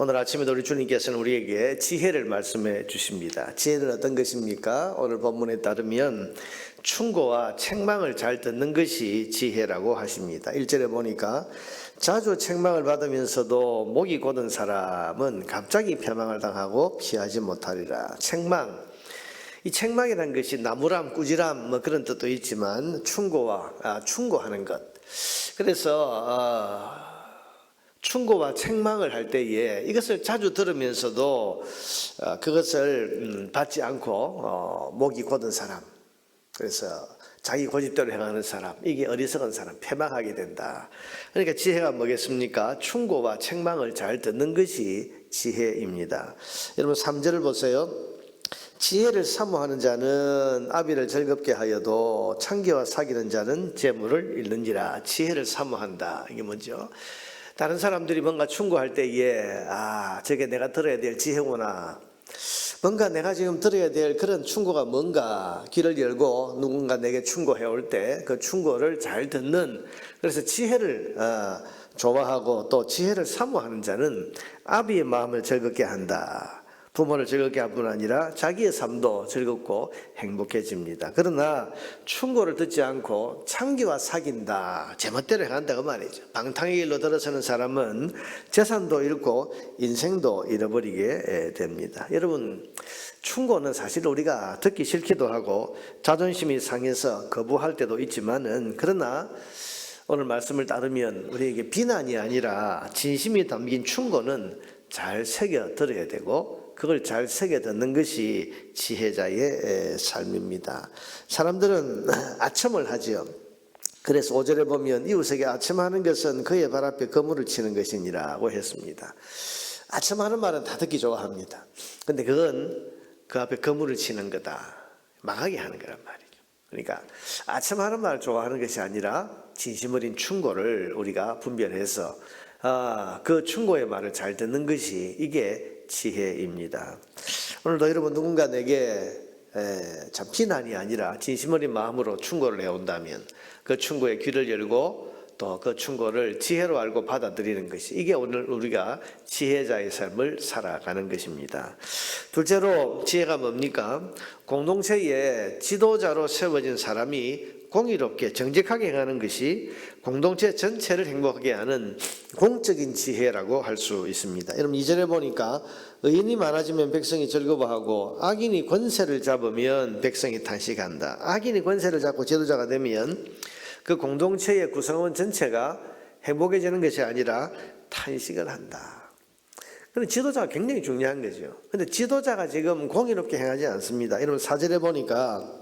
오늘 아침에도 우리 주님께서는 우리에게 지혜를 말씀해 주십니다. 지혜는 어떤 것입니까? 오늘 본문에 따르면 충고와 책망을 잘 듣는 것이 지혜라고 하십니다. 1절에 보니까 자주 책망을 받으면서도 목이 곧은 사람은 갑자기 패망을 당하고 피하지 못하리라. 책망. 이 책망이라는 것이 나무람, 꾸지람 뭐 그런 뜻도 있지만 충고하는 것. 그래서 충고와 책망을 할 때에 이것을 자주 들으면서도 그것을 받지 않고 목이 곧은 사람, 그래서 자기 고집대로 행하는 사람, 이게 어리석은 사람, 패망하게 된다. 그러니까 지혜가 뭐겠습니까? 충고와 책망을 잘 듣는 것이 지혜입니다. 여러분 3절을 보세요. 지혜를 사모하는 자는 아비를 즐겁게 하여도 창기와 사귀는 자는 재물을 잃는지라. 지혜를 사모한다. 이게 뭐죠? 다른 사람들이 뭔가 충고할 때에 저게 내가 들어야 될 지혜구나, 뭔가 내가 지금 들어야 될 그런 충고가 뭔가 귀를 열고 누군가 내게 충고해 올 때 그 충고를 잘 듣는, 그래서 지혜를 좋아하고 또 지혜를 사모하는 자는 아비의 마음을 즐겁게 한다. 부모를 즐겁게 할 뿐 아니라 자기의 삶도 즐겁고 행복해집니다. 그러나 충고를 듣지 않고 창기와 사귄다, 제멋대로 행한다 그 말이죠. 방탕의 길로 들어서는 사람은 재산도 잃고 인생도 잃어버리게 됩니다. 여러분, 충고는 사실 우리가 듣기 싫기도 하고 자존심이 상해서 거부할 때도 있지만은, 그러나 오늘 말씀을 따르면 우리에게 비난이 아니라 진심이 담긴 충고는 잘 새겨 들어야 되고, 그걸 잘 새겨 듣는 것이 지혜자의 삶입니다. 사람들은 아첨을 하지요. 그래서 5절에 보면 이웃에게 아첨하는 것은 그의 발 앞에 거물을 치는 것이니라고 했습니다. 아첨하는 말은 다 듣기 좋아합니다. 근데 그건 그 앞에 거물을 치는 거다, 망하게 하는 거란 말이죠. 그러니까 아첨하는 말을 좋아하는 것이 아니라 진심 어린 충고를 우리가 분별해서 그 충고의 말을 잘 듣는 것이, 이게 지혜입니다. 오늘도 여러분 누군가 내게 참 비난이 아니라 진심 어린 마음으로 충고를 해온다면 그 충고에 귀를 열고 또 그 충고를 지혜로 알고 받아들이는 것이, 이게 오늘 우리가 지혜자의 삶을 살아가는 것입니다. 둘째로 지혜가 뭡니까? 공동체의 지도자로 세워진 사람이 공의롭게 정직하게 행하는 것이 공동체 전체를 행복하게 하는 공적인 지혜라고 할 수 있습니다. 여러분 2절에 보니까 의인이 많아지면 백성이 즐거워하고 악인이 권세를 잡으면 백성이 탄식한다. 악인이 권세를 잡고 지도자가 되면 그 공동체의 구성원 전체가 행복해지는 것이 아니라 탄식을 한다. 그런데 지도자가 굉장히 중요한 거죠. 그런데 지도자가 지금 공의롭게 행하지 않습니다. 여러분 4절에 보니까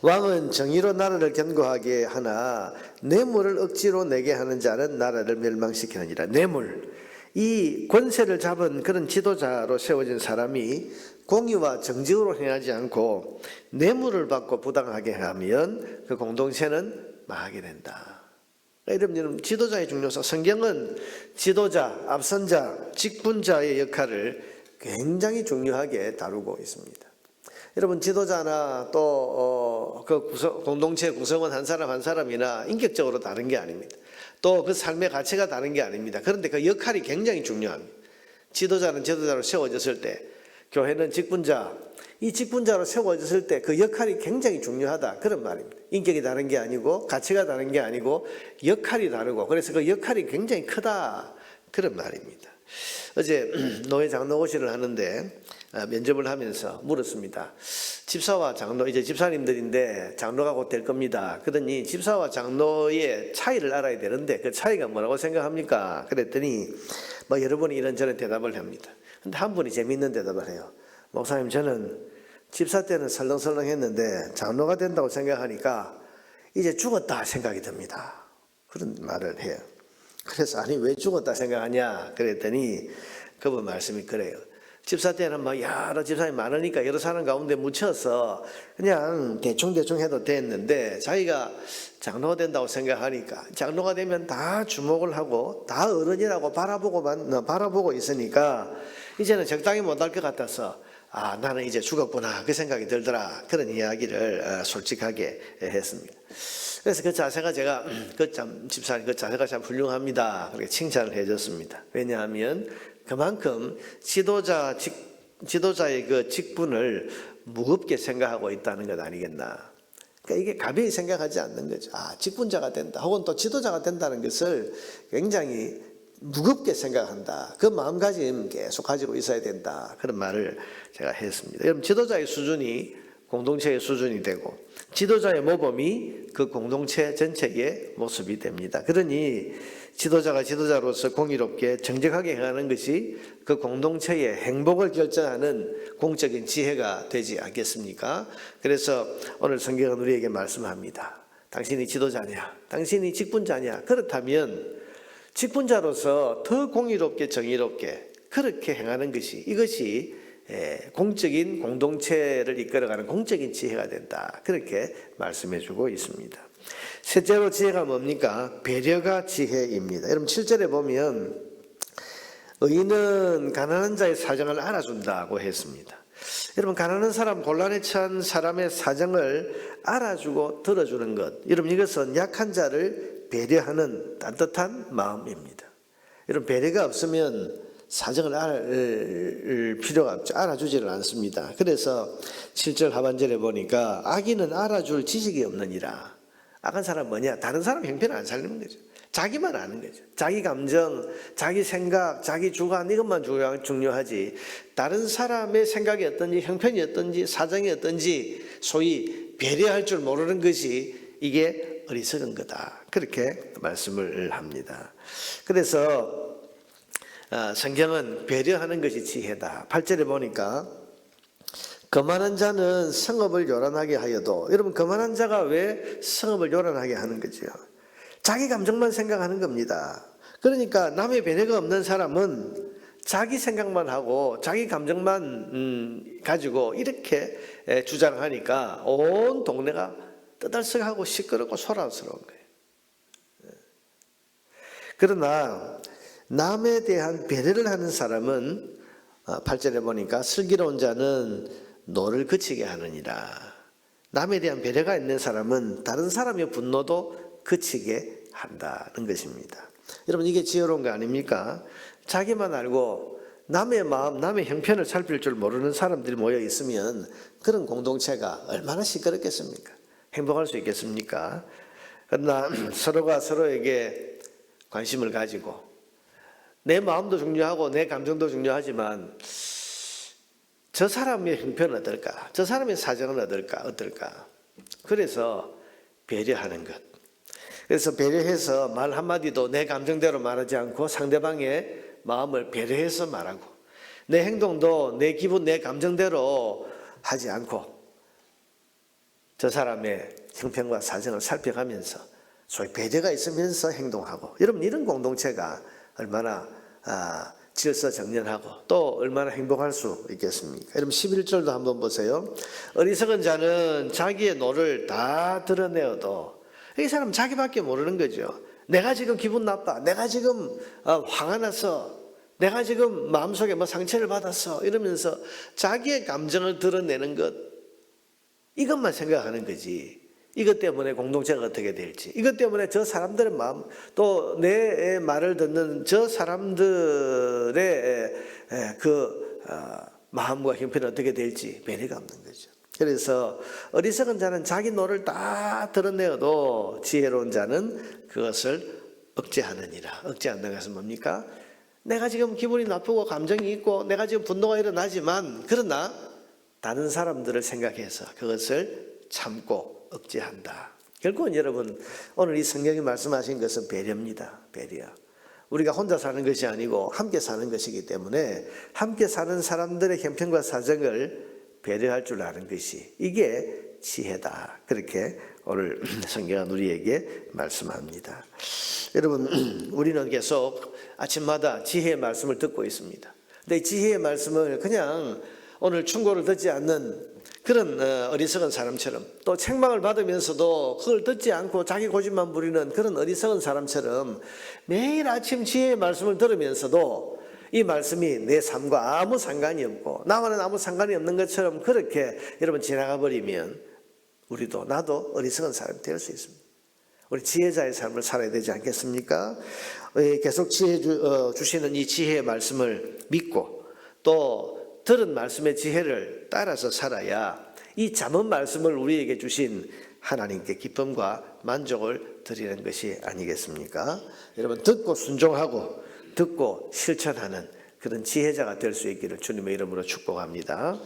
왕은 정의로 나라를 견고하게 하나 뇌물을 억지로 내게 하는 자는 나라를 멸망시키느니라. 뇌물, 이 권세를 잡은 그런 지도자로 세워진 사람이 공의와 정직으로 행하지 않고 뇌물을 받고 부당하게 하면 그 공동체는 망하게 된다. 여러분, 지도자의 중요성, 성경은 지도자, 앞선자, 직분자의 역할을 굉장히 중요하게 다루고 있습니다. 여러분, 지도자나 또 그 공동체 구성원 한 사람 한 사람이나 인격적으로 다른 게 아닙니다. 또 그 삶의 가치가 다른 게 아닙니다. 그런데 그 역할이 굉장히 중요합니다. 지도자는 지도자로 세워졌을 때, 교회는 직분자, 이 직분자로 세워졌을 때 그 역할이 굉장히 중요하다, 그런 말입니다. 인격이 다른 게 아니고 가치가 다른 게 아니고 역할이 다르고, 그래서 그 역할이 굉장히 크다, 그런 말입니다. 어제 노회 장로고시를 하는데 면접을 하면서 물었습니다. 집사와 장로, 이제 집사님들인데 장로가 곧 될 겁니다. 그러더니 집사와 장로의 차이를 알아야 되는데 그 차이가 뭐라고 생각합니까? 그랬더니 여러분이 이런저런 대답을 합니다. 근데 한 분이 재미있는 대답을 해요. 목사님, 저는 집사 때는 설렁설렁 했는데 장로가 된다고 생각하니까 이제 죽었다 생각이 듭니다. 그런 말을 해요. 그래서 아니 왜 죽었다 생각하냐 그랬더니 그분 말씀이 그래요. 집사 때는 여러 집사님이 많으니까 여러 사람 가운데 묻혀서 그냥 대충 해도 됐는데, 자기가 장로가 된다고 생각하니까 장로가 되면 다 주목을 하고 다 어른이라고 바라보고 있으니까 이제는 적당히 못할 것 같아서 나는 이제 죽었구나 그 생각이 들더라, 그런 이야기를 솔직하게 했습니다. 그래서 그 자세가 제가 집사님 그 자세가 참 훌륭합니다. 그렇게 칭찬을 해줬습니다. 왜냐하면 그만큼 지도자의 그 직분을 무겁게 생각하고 있다는 것 아니겠나. 그러니까 이게 가벼이 생각하지 않는 거죠. 직분자가 된다, 혹은 또 지도자가 된다는 것을 굉장히 무겁게 생각한다. 그 마음가짐 계속 가지고 있어야 된다. 그런 말을 제가 했습니다. 여러분, 지도자의 수준이 공동체의 수준이 되고 지도자의 모범이 그 공동체 전체의 모습이 됩니다. 그러니 지도자가 지도자로서 공의롭게 정직하게 행하는 것이 그 공동체의 행복을 결정하는 공적인 지혜가 되지 않겠습니까? 그래서 오늘 성경은 우리에게 말씀합니다. 당신이 지도자냐? 당신이 직분자냐? 그렇다면 직분자로서 더 공의롭게 정의롭게 그렇게 행하는 것이, 이것이 공적인 공동체를 이끌어가는 공적인 지혜가 된다. 그렇게 말씀해 주고 있습니다. 셋째로 지혜가 뭡니까? 배려가 지혜입니다. 여러분 7절에 보면 의인은 가난한 자의 사정을 알아준다고 했습니다. 여러분, 가난한 사람, 곤란에 처한 사람의 사정을 알아주고 들어주는 것, 여러분 이것은 약한 자를 배려하는 따뜻한 마음입니다. 여러분, 배려가 없으면 사정을 알을 필요가 없죠. 알아주지를 않습니다. 그래서 7절 하반절에 보니까 악인은 알아줄 지식이 없느니라. 악한 사람 뭐냐? 다른 사람 형편을 안 살리는 거죠. 자기만 아는 거죠. 자기 감정, 자기 생각, 자기 주관, 이것만 중요하지 다른 사람의 생각이 어떤지, 형편이 어떤지, 사정이 어떤지 소위 배려할 줄 모르는 것이 이게 어리석은 거다. 그렇게 말씀을 합니다. 그래서 성경은 배려하는 것이 지혜다. 8절에 보니까 거만한 자는 성읍을 요란하게 하여도, 여러분 거만한 자가 왜 성읍을 요란하게 하는 거죠? 자기 감정만 생각하는 겁니다. 그러니까 남의 배려가 없는 사람은 자기 생각만 하고 자기 감정만 가지고 이렇게 주장하니까 온 동네가 떠들썩하고 시끄럽고 소란스러운 거예요. 그러나 남에 대한 배려를 하는 사람은 8절에 보니까 슬기로운 자는 노를 그치게 하느니라. 남에 대한 배려가 있는 사람은 다른 사람의 분노도 그치게 한다는 것입니다. 여러분, 이게 지혜로운 거 아닙니까? 자기만 알고 남의 마음, 남의 형편을 살필 줄 모르는 사람들이 모여 있으면 그런 공동체가 얼마나 시끄럽겠습니까? 행복할 수 있겠습니까? 그러나 서로가 서로에게 관심을 가지고 내 마음도 중요하고 내 감정도 중요하지만 저 사람의 형편은 어떨까? 저 사람의 사정은 어떨까? 그래서 배려하는 것. 그래서 배려해서 말 한마디도 내 감정대로 말하지 않고 상대방의 마음을 배려해서 말하고, 내 행동도 내 기분, 내 감정대로 하지 않고 저 사람의 형편과 사정을 살펴가면서 소위 배려가 있으면서 행동하고, 여러분 이런 공동체가 얼마나 질서정연하고 또 얼마나 행복할 수 있겠습니까? 여러분 11절도 한번 보세요. 어리석은 자는 자기의 노를 다 드러내어도, 이 사람 자기밖에 모르는 거죠. 내가 지금 기분 나빠, 내가 지금 화가 났어, 내가 지금 마음속에 뭐 상처를 받았어, 이러면서 자기의 감정을 드러내는 것, 이것만 생각하는 거지. 이것 때문에 공동체가 어떻게 될지, 이것 때문에 저 사람들의 마음, 또 내 말을 듣는 저 사람들의 그 마음과 형편이 어떻게 될지 배려가 없는 거죠. 그래서 어리석은 자는 자기 노를 다 드러내어도 지혜로운 자는 그것을 억제하느니라. 억제한다는 것은 뭡니까? 내가 지금 기분이 나쁘고 감정이 있고 내가 지금 분노가 일어나지만, 그러나 다른 사람들을 생각해서 그것을 참고 억제한다. 결국은 여러분, 오늘 이 성경이 말씀하신 것은 배려입니다. 배려. 우리가 혼자 사는 것이 아니고 함께 사는 것이기 때문에 함께 사는 사람들의 형편과 사정을 배려할 줄 아는 것이, 이게 지혜다. 그렇게 오늘 성경은 우리에게 말씀합니다. 여러분, 우리는 계속 아침마다 지혜의 말씀을 듣고 있습니다. 근데 이 지혜의 말씀을 그냥 오늘 충고를 듣지 않는 그런 어리석은 사람처럼, 또 책망을 받으면서도 그걸 듣지 않고 자기 고집만 부리는 그런 어리석은 사람처럼 매일 아침 지혜의 말씀을 들으면서도 이 말씀이 내 삶과 아무 상관이 없고 나와는 아무 상관이 없는 것처럼 그렇게 여러분 지나가 버리면 우리도 나도 어리석은 사람이 될 수 있습니다. 우리 지혜자의 삶을 살아야 되지 않겠습니까? 계속 주시는 이 지혜의 말씀을 믿고 또 들은 말씀의 지혜를 따라서 살아야 이 잠언 말씀을 우리에게 주신 하나님께 기쁨과 만족을 드리는 것이 아니겠습니까? 여러분, 듣고 순종하고 듣고 실천하는 그런 지혜자가 될 수 있기를 주님의 이름으로 축복합니다.